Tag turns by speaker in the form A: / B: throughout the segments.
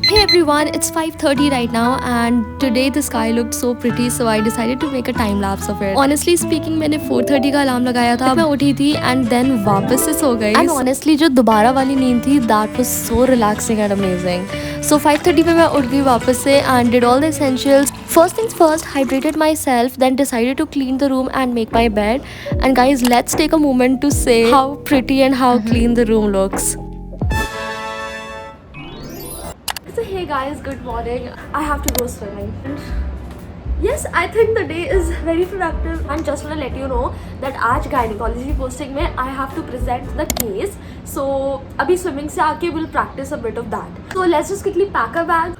A: Hey everyone, it's 5:30 right now and today the sky looked so pretty so I decided to make a time lapse of it. Honestly speaking मैंने 4:30 का alarm लगाया था, मैं उठी थी and then वापस से सो गई. And honestly जो दोबारा वाली नींद थी that was so relaxing and amazing. So 5:30 पे मैं उठ गई वापस से and did all the essentials. First things first, hydrated myself, then decided to clean the room and make my bed. And guys, let's take a moment to say how pretty and how clean the room looks. So hey guys, good morning. I have to go swimming. Yes, I think the day is very productive. And just want to let you know that आज gynecology posting में I have to present the case. So अभी swimming से आके we'll practice a bit of that. So let's just quickly pack our bag.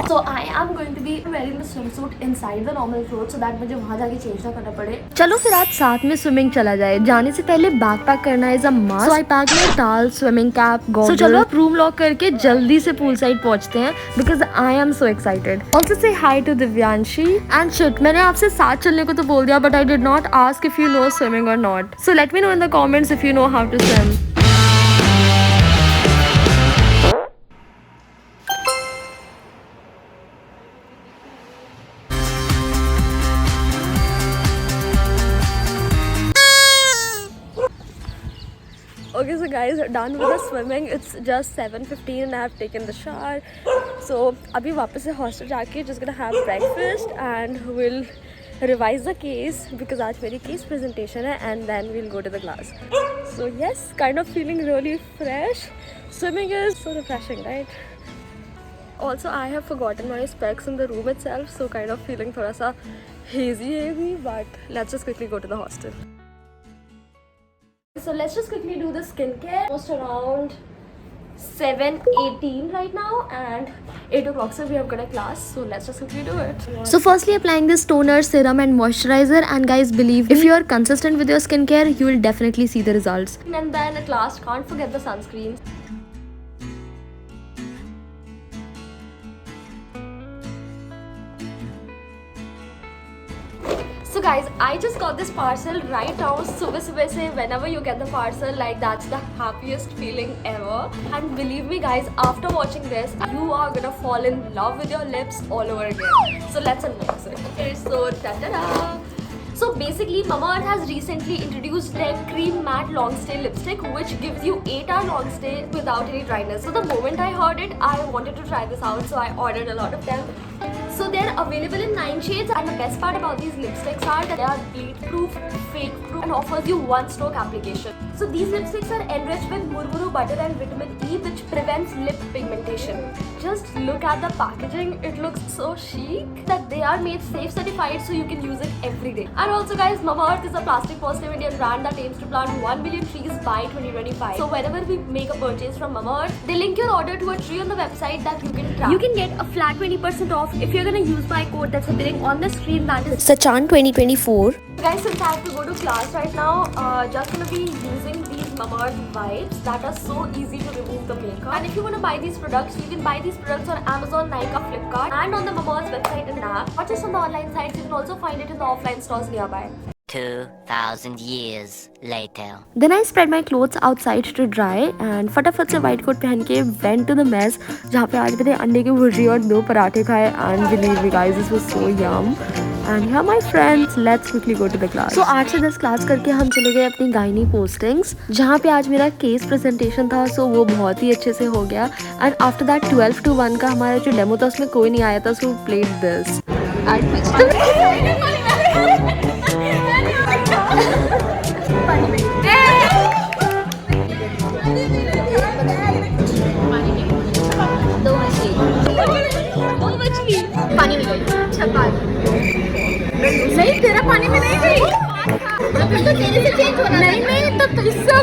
A: So I am going to be wearing the swimsuit inside the normal clothes so that मुझे वहाँ जाके change ना करना पड़े. चलो फिर आज साथ में स्विमिंग चला जाए. जाने से पहले बैग पैक करना is a must. So I packed my towel, swimming cap, goggles. So चलो आप रूम लॉक करके जल्दी से पूल साइड पहुँचते हैं because I am so excited. Also say hi to Divyanshi and shit. मैंने आपसे साथ चलने को तो बोल दिया but I did not ask if you know swimming or not. So let me know in the comments if you know how to swim. Okay, so guys, done with the swimming. It's just 7:15 and I have taken the shower. So अभी वापस से hostel जाके just gonna have breakfast and we'll revise the case because आज मेरी case presentation है and then we'll go to the class. So yes, kind of feeling really fresh. Swimming is so refreshing, right? Also, I have forgotten my specs in the room itself, so kind of feeling थोड़ा सा hazy, but let's just quickly go to the hostel. So let's just quickly do the skincare. Almost around 7:18 right now and 8 o'clock so we have got a class, so let's just quickly do it. So firstly applying this toner, serum and moisturizer, and guys believe if you are consistent with your skincare you will definitely see the results. And then at last can't forget the sunscreen. So guys, I just got this parcel right now. सुबह से whenever you get the parcel, like that's the happiest feeling ever. And believe me guys, after watching this, you are gonna fall in love with your lips all over again. So let's unbox it. Okay, so ta-da-da! So basically, Mamaearth has recently introduced their cream matte long stay lipstick, which gives you 8-hour long stay without any dryness. So the moment I heard it, I wanted to try this out, so I ordered a lot of them. So they're available in 9 shades, and the best part about these lipsticks are that they are bleed proof, fake proof, and offers you one stroke application. So these lipsticks are enriched with murmuru butter and vitamin E, which prevents lip pigmentation. Just look at the packaging, it looks so chic that they are made safe certified so you can use it every day. And also guys, Mamaearth is a plastic positive Indian brand that aims to plant 1 billion trees by 2025. So whenever we make a purchase from Mamaearth, they link your order to a tree on the website that you can track. You can get a flat 20% off if you're gonna use my code that's appearing on the screen, that is Sachan 2024. Guys, since I have to go to class right now, just gonna be using these Mamaearth wipes that are so easy to remove the makeup. And if you want to buy these products, you can buy these products on Amazon, Nykaa, Flipkart, and on the Mamaearth website and app. Not just on the online sites, you can also find it in the offline stores nearby.
B: 2,000 years later.
A: Then I spread my clothes outside to dry and फटाफट से white coat पहन के went to the mess जहाँ पे आज मैंने अंडे की भुर्जी और 2 पराठे खाए and believe me guys, this was so yum. And here my friends, let's quickly go to the class. So 8 से 10 क्लास करके हम चले गए अपनी गायनी पोस्टिंग्स जहाँ पे आज मेरा केस प्रेजेंटेशन था, so वो बहुत ही अच्छे से हो गया. And after that 12 to 1 का हमारा जो डेमो था उसमें कोई नहीं आया था, so played this.
C: पानी में गई नहीं, तेरा पानी में नहीं गई तो तेरे से चेंज होना नहीं तो इससे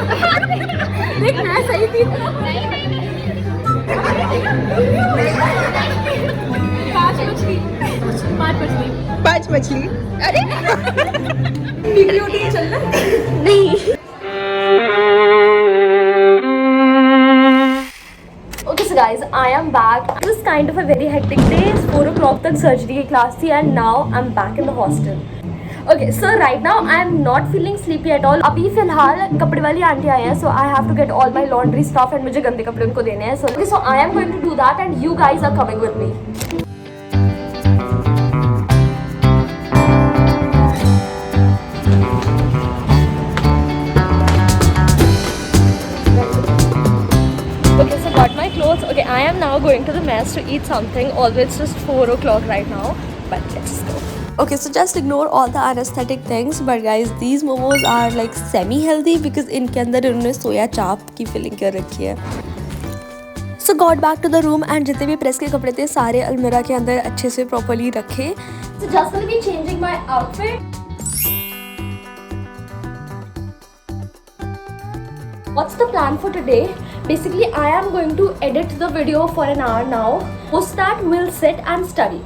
C: देख मैं सही थी. पांच मछली अरे वीडियो चल रहा नहीं. Okay, so guys, I am back. It was kind of a very hectic day. 4 o'clock तक surgery की class थी and now I'm back in the hostel.
A: Okay, so right now I am not feeling sleepy at all. अभी फिलहाल कपड़े वाली aunty आई है, so I have to get all my laundry stuff and मुझे गंदे कपड़े उनको देने हैं. So I am going to do that and you guys are coming with me. Okay, so got my clothes. Okay, I am now going to the mess to eat something. Although it's just 4 o'clock right now, but let's go. Okay, so just ignore all the unaesthetic things, but guys, these momos are like semi-healthy because इनके अंदर उन्होंने सोया चाप की filling कर रखी है. So got back to the room and जितने भी प्रेस के कपड़े थे सारे अलमीरा के अंदर अच्छे से properly रखे. So just gonna be changing my outfit. What's the plan for today? Basically, I am going to edit the video for an hour now. Post that, we'll sit and study.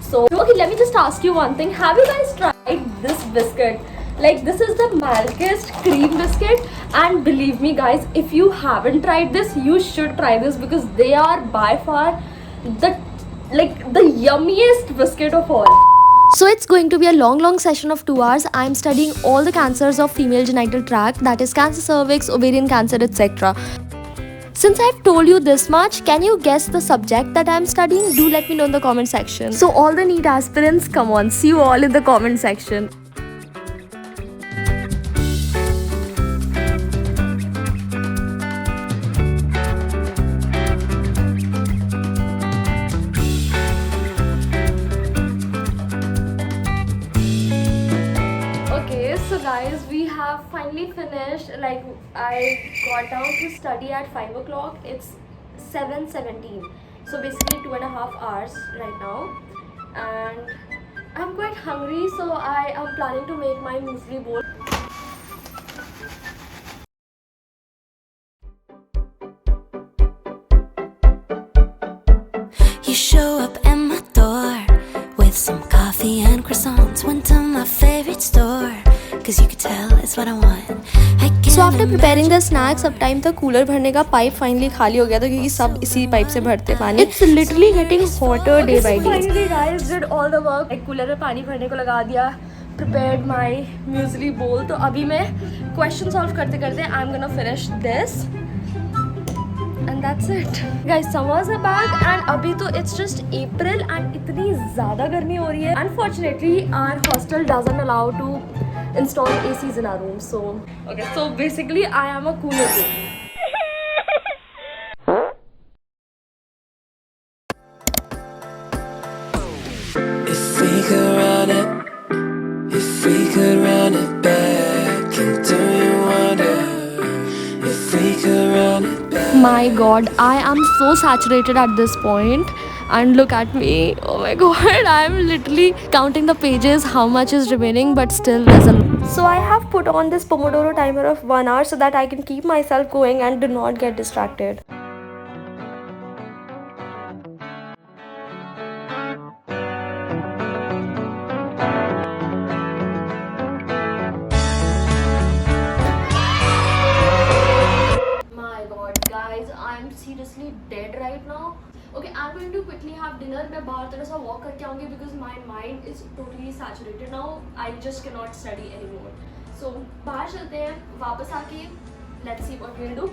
A: So, okay, let me just ask you one thing. Have you guys tried this biscuit? Like, this is the Malkist cream biscuit. And believe me, guys, if you haven't tried this, you should try this because they are by far the yummiest biscuit of all. So it's going to be a long session of 2 hours. I am studying all the cancers of female genital tract, that is cancer cervix, ovarian cancer, etc. Since I've told you this much, can you guess the subject that I'm studying? Do let me know in the comment section. So all the NEET aspirants, come on, see you all in the comment section. So guys, we have finally finished. Like, I got down to study at 5 o'clock. It's 7:17. So basically 2.5 hours right now. And I'm quite hungry, so I am planning to make my muesli bowl.
D: You show up at my door with some coffee and croissants. Went to my favorite store, cause you could tell it's what I want.
A: So after preparing the snacks, अब time तक cooler भरने का pipe finally खाली हो गया था क्योंकि सब इसी पाइप से भरते पानी. It's literally getting hotter day by day. Finally guys did all the work. एक कूलर में पानी भरने को लगा दिया. Prepared my muesli bowl. तो अभी मैं question solve करते करते I'm gonna finish this. And that's it. Guys, summers are back and अभी तो it's just April and इतनी ज़्यादा गर्मी हो रही है. Unfortunately, our hostel doesn't allow to install ACs in our room. So, okay, so basically I am a cooler room.
E: If we could run it back, and do you wonder if we could run it back?
A: My god, I am so saturated at this point. And look at me, oh my god, I am literally counting the pages, how much is remaining, but still there's a lot. So I have put on this Pomodoro timer of 1 hour so that I can keep myself going and do not get distracted. My god, guys, I'm seriously dead right now. Okay, I'm going to quickly have dinner. मैं बाहर थोड़ा सा walk करके आऊँगी because my mind is totally saturated now. I just cannot study anymore. So बाहर चलते हैं, वापस आके let's see what we'll do.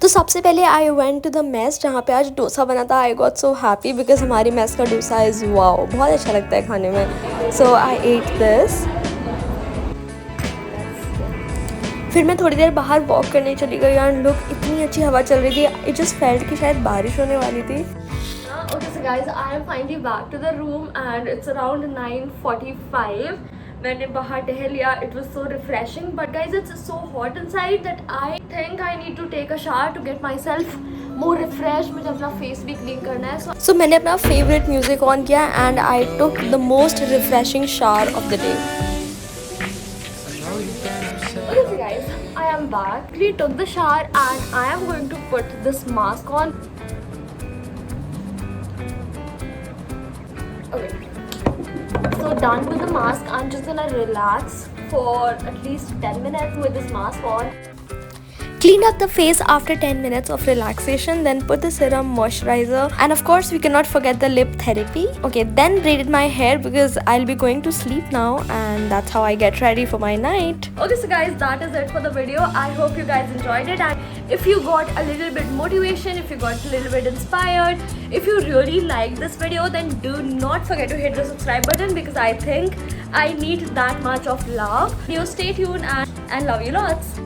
A: तो सबसे पहले I went to the mess जहाँ पे आज डोसा बना था. I got so happy because हमारी मेस का डोसा is wow, बहुत अच्छा लगता है खाने में. So I ate this. फिर मैं थोड़ी देर बाहर वॉक करने चली गई एंड लुक इतनी अच्छी हवा चल रही थी. इट जस्ट फेल्ट कि शायद बारिश होने वाली थी. Okay, so guys, I am finally back to the room and it's around 9:45. मैंने बाहर टहल लिया. It was so refreshing, but guys, it's so hot inside that I think I need to take a shower to get myself more refreshed. मुझे अपना face भी clean करना है. So मैंने अपना favorite music on किया and I took the most refreshing shower of the day. Okay, so guys, I am back. We took the shower and I am going to put this mask on. Okay. So done with the mask. I'm just gonna relax for at least 10 minutes with this mask on. Cleaned up the face after 10 minutes of relaxation, then put the serum, moisturizer, and of course we cannot forget the lip therapy. Okay, then braided my hair because I'll be going to sleep now, and that's how I get ready for my night. Okay, so guys, that is it for the video. I hope you guys enjoyed it, and if you got a little bit motivation, if you got a little bit inspired, if you really liked this video, then do not forget to hit the subscribe button because I think I need that much of love. You stay tuned and love you lots.